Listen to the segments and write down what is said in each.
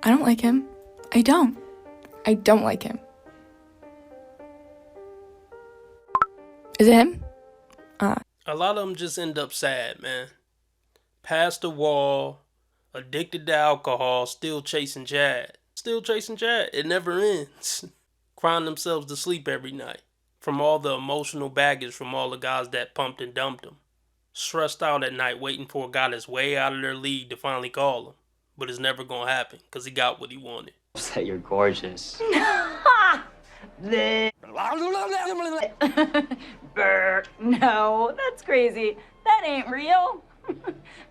I don't like him. I don't like him. Is it him? A lot of them just end up sad, man. Past the wall, addicted to alcohol, still chasing Chad. It never ends. Crying themselves to sleep every night from all the emotional baggage from all the guys that pumped and dumped them. Stressed out at night waiting for a guy that's way out of their league to finally call them. But it's never gonna happen because he got what he wanted. That you're gorgeous. No, that's crazy. That ain't real.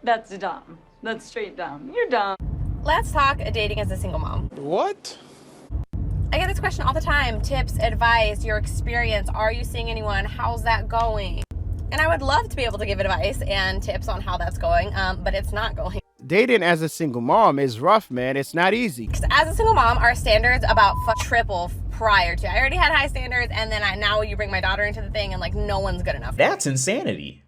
That's dumb. That's straight dumb. You're dumb. Let's talk dating as a single mom. What? I get this question all the time. Tips, advice, your experience. Are you seeing anyone? How's that going? And I would love to be able to give advice and tips on how that's going, but it's not going. Dating as a single mom is rough, man. It's not easy. As a single mom, our standards about triple prior to. I already had high standards, and then now you bring my daughter into the thing, and like no one's good enough. That's insanity.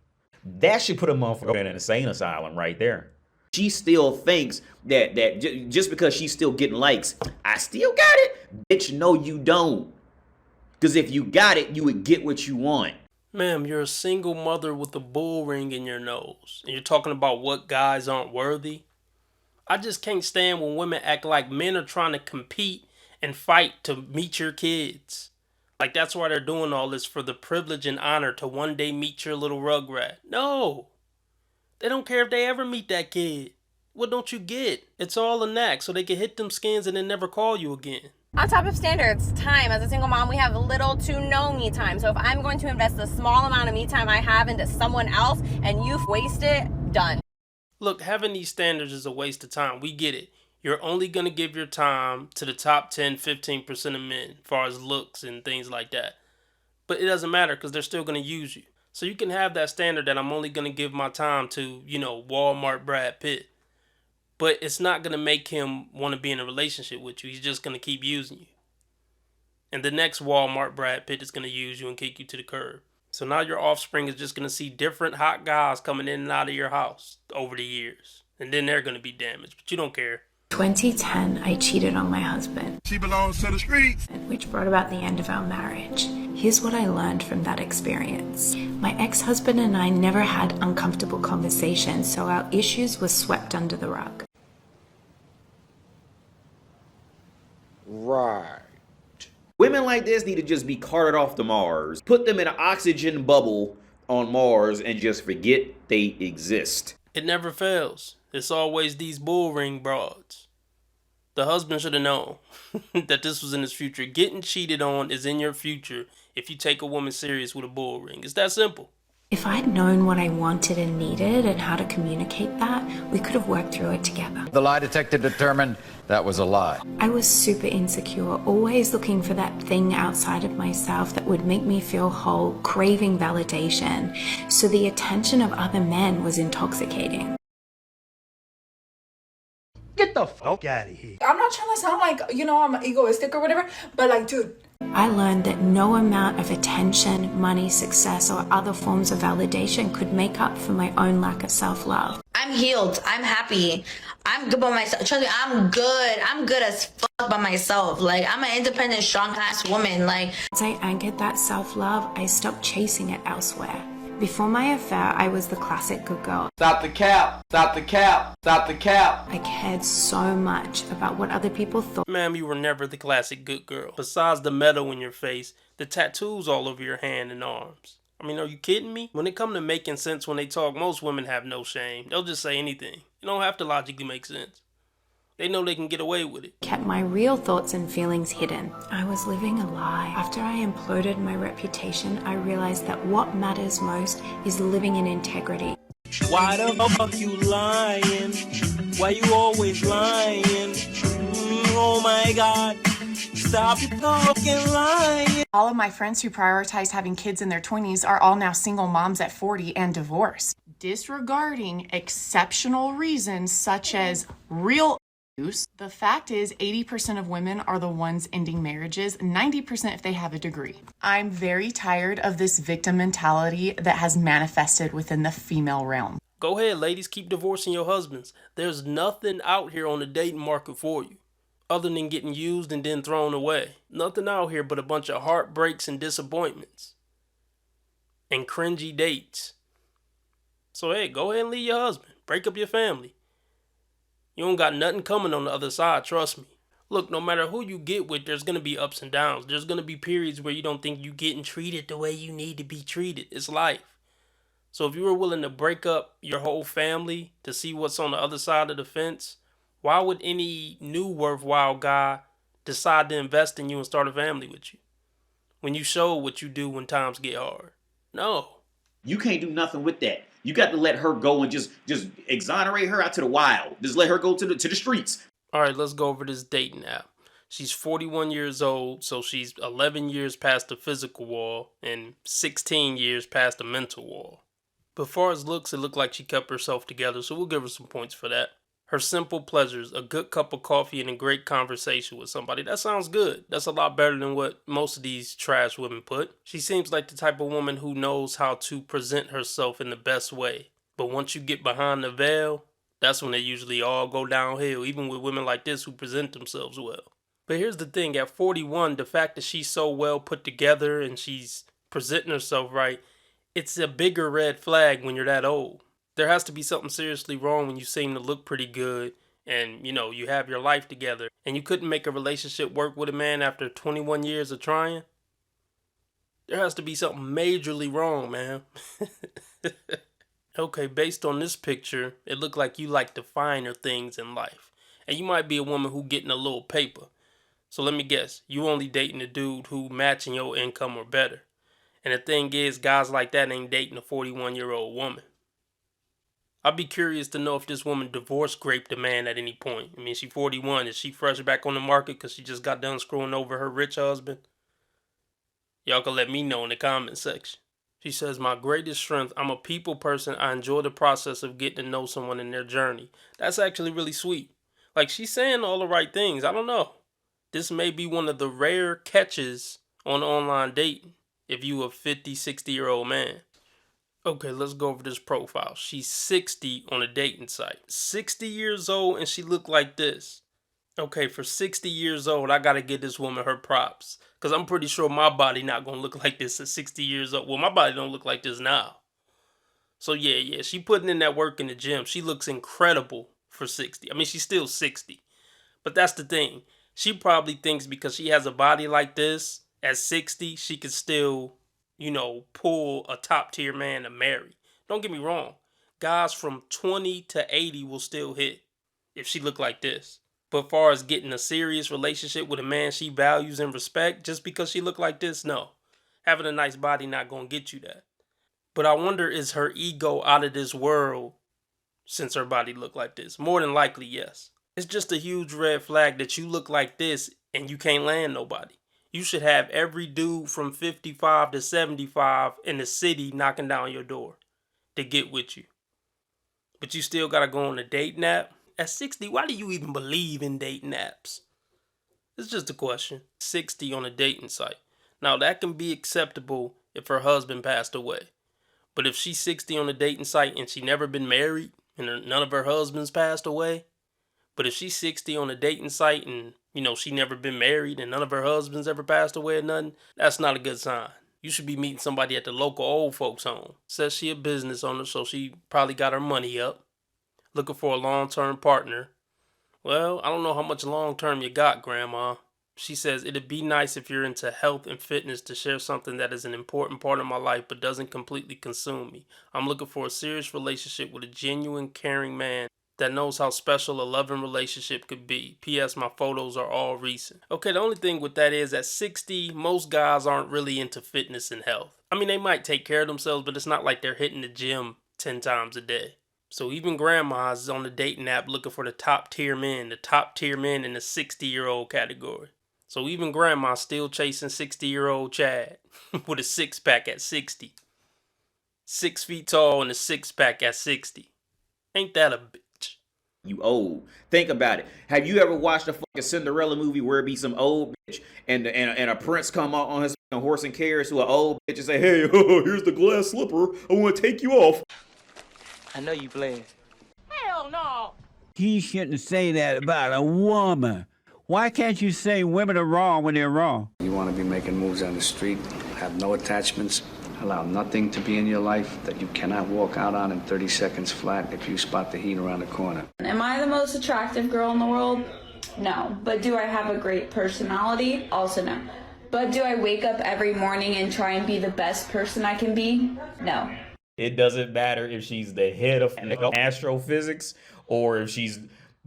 That should put a motherfucker in an insane asylum right there. She still thinks that just because she's still getting likes, I still got it. Bitch, no, you don't. Because if you got it, you would get what you want. Ma'am, you're a single mother with a bull ring in your nose, and you're talking about what guys aren't worthy? I just can't stand when women act like men are trying to compete and fight to meet your kids. Like that's why they're doing all this, for the privilege and honor to one day meet your little rugrat. No. They don't care if they ever meet that kid. What don't you get? It's all a knack so they can hit them skins and then never call you again. On top of standards, time. As a single mom, we have little to no me time. So if I'm going to invest the small amount of me time I have into someone else and you waste it, done. Look, having these standards is a waste of time. We get it. You're only going to give your time to the top 10, 15% of men as far as looks and things like that. But it doesn't matter because they're still going to use you. So you can have that standard that I'm only going to give my time to, Walmart Brad Pitt. But it's not going to make him want to be in a relationship with you. He's just going to keep using you. And the next Walmart Brad Pitt is going to use you and kick you to the curb. So now your offspring is just going to see different hot guys coming in and out of your house over the years. And then they're going to be damaged. But you don't care. 2010, I cheated on my husband. She belongs to the streets. Which brought about the end of our marriage. Here's what I learned from that experience. My ex-husband and I never had uncomfortable conversations, so our issues were swept under the rug. Right. Women like this need to just be carted off to Mars. Put them in an oxygen bubble on Mars and just forget they exist. It never fails. It's always these bull ring broads. The husband should have known that this was in his future. Getting cheated on is in your future if you take a woman serious with a bull ring. It's that simple. If I'd known what I wanted and needed and how to communicate that, we could have worked through it together. The lie detector determined that was a lie. I was super insecure, always looking for that thing outside of myself that would make me feel whole, craving validation. So the attention of other men was intoxicating. Get the fuck out of here. I'm not trying to sound like, I'm egoistic or whatever, but like, dude. I learned that no amount of attention, money, success, or other forms of validation could make up for my own lack of self-love. I'm healed. I'm happy. I'm good by myself. Trust me, I'm good. I'm good as fuck by myself. Like, I'm an independent, strong-ass woman. Like, as I anchored that self-love, I stopped chasing it elsewhere. Before my affair, I was the classic good girl. Stop the cap. Stop the cap. Stop the cap. I cared so much about what other people thought. Ma'am, you were never the classic good girl. Besides the metal in your face, the tattoos all over your hand and arms. I mean, are you kidding me? When it comes to making sense when they talk, most women have no shame. They'll just say anything. You don't have to logically make sense. They know they can get away with it. Kept my real thoughts and feelings hidden. I was living a lie. After I imploded my reputation, I realized that what matters most is living in integrity. Why the fuck you lying? Why you always lying? Oh my God. Stop fucking lying. All of my friends who prioritize having kids in their 20s are all now single moms at 40 and divorced. Disregarding exceptional reasons such as real use, the fact is 80% of women are the ones ending marriages, 90% if they have a degree. I'm very tired of this victim mentality that has manifested within the female realm. Go ahead, ladies, keep divorcing your husbands. There's nothing out here on the dating market for you. other than getting used and then thrown away. Nothing out here but a bunch of heartbreaks and disappointments and cringy dates. So hey, go ahead and leave your husband. Break up your family. You don't got nothing coming on the other side, trust me. Look, no matter who you get with, there's going to be ups and downs. There's going to be periods where you don't think you're getting treated the way you need to be treated. It's life. So if you were willing to break up your whole family to see what's on the other side of the fence, why would any new worthwhile guy decide to invest in you and start a family with you when you show what you do when times get hard? No. You can't do nothing with that. You got to let her go and just exonerate her out to the wild. Just let her go to the streets. All right, let's go over this dating app. She's 41 years old, so she's 11 years past the physical wall and 16 years past the mental wall. But far as looks, it looked like she kept herself together, so we'll give her some points for that. Her simple pleasures, a good cup of coffee and a great conversation with somebody. That sounds good. That's a lot better than what most of these trash women put. She seems like the type of woman who knows how to present herself in the best way. But once you get behind the veil, that's when they usually all go downhill, even with women like this who present themselves well. But here's the thing, at 41, the fact that she's so well put together and she's presenting herself right, it's a bigger red flag when you're that old. There has to be something seriously wrong when you seem to look pretty good and, you have your life together and you couldn't make a relationship work with a man after 21 years of trying. There has to be something majorly wrong, man. Okay, based on this picture, it looked like you like the finer things in life. And you might be a woman who getting a little paper. So let me guess, you only dating a dude who matching your income or better. And the thing is, guys like that ain't dating a 41-year-old woman. I'd be curious to know if this woman divorce raped a man at any point. I mean, she's 41. Is she fresh back on the market because she just got done screwing over her rich husband? Y'all can let me know in the comment section. She says, my greatest strength, I'm a people person. I enjoy the process of getting to know someone in their journey. That's actually really sweet. Like, she's saying all the right things. I don't know. This may be one of the rare catches on online dating if you a 50, 60-year-old man. Okay, let's go over this profile. She's 60 on a dating site. 60 years old and she looked like this. Okay, for 60 years old, I gotta give this woman her props. Because I'm pretty sure my body not gonna look like this at 60 years old. Well, my body don't look like this now. So yeah, she putting in that work in the gym. She looks incredible for 60. I mean, she's still 60. But that's the thing. She probably thinks because she has a body like this, at 60, she could still, pull a top tier man to marry. Don't get me wrong. Guys from 20 to 80 will still hit if she look like this. But far as getting a serious relationship with a man she values and respect, just because she look like this, no. Having a nice body not gonna get you that. But I wonder, is her ego out of this world since her body look like this? More than likely, yes. It's just a huge red flag that you look like this and you can't land nobody. You should have every dude from 55 to 75 in the city knocking down your door to get with you. But you still gotta go on a dating app? At 60, why do you even believe in dating apps? It's just a question. 60 on a dating site. Now, that can be acceptable if her husband passed away. But if she's 60 on a dating site and she never been married and none of her husbands passed away, but if she's 60 on a dating site and, she never been married and none of her husbands ever passed away or nothing, that's not a good sign. You should be meeting somebody at the local old folks home. Says she a business owner, so she probably got her money up. Looking for a long-term partner. Well, I don't know how much long-term you got, Grandma. She says, it'd be nice if you're into health and fitness to share something that is an important part of my life but doesn't completely consume me. I'm looking for a serious relationship with a genuine, caring man that knows how special a loving relationship could be. P.S. My photos are all recent. Okay, the only thing with that is at 60, most guys aren't really into fitness and health. I mean, they might take care of themselves, but it's not like they're hitting the gym 10 times a day. So even grandmas is on the dating app looking for the top tier men in the 60-year-old category. So even grandma's still chasing 60-year-old Chad with a six-pack at 60. 6 feet tall and a six-pack at 60. Ain't that a bitch? You old. Think about it. Have you ever watched a fucking Cinderella movie where it be some old bitch and a prince come out on his horse and carriage to an old bitch and say, hey, here's the glass slipper. I want to take you off. I know you playing. Hell no! He shouldn't say that about a woman. Why can't you say women are wrong when they're wrong? You want to be making moves on the street, have no attachments, allow nothing to be in your life that you cannot walk out on in 30 seconds flat if you spot the heat around the corner. Am I the most attractive girl in the world? No. But do I have a great personality? Also no. But do I wake up every morning and try and be the best person I can be? No. It doesn't matter if she's the head of astrophysics or if she's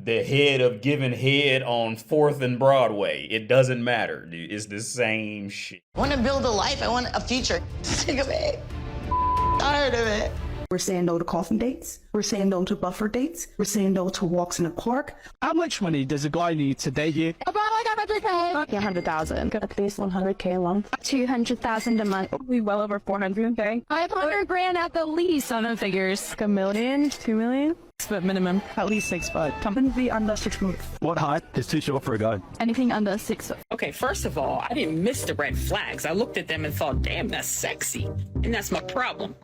the head of giving head on 4th and Broadway. It doesn't matter, dude. It's the same shit. I want to build a life. I want a future. Sick of it. Tired of it. We're saying no to coffee dates. We're saying no to buffer dates. We're saying no to walks in the park. How much money does a guy need to date you? About like 100K. 100,000. At least 100K a month. 200,000 a month. Probably well over 400K. 500 grand at the least on the figures. Like $1 million, 2 million. But minimum, at least 6'5". Something to be under 6 months. What height is too short for a guy? Anything under 6 foot. Okay, first of all, I didn't miss the red flags. I looked at them and thought, damn, that's sexy. And that's my problem.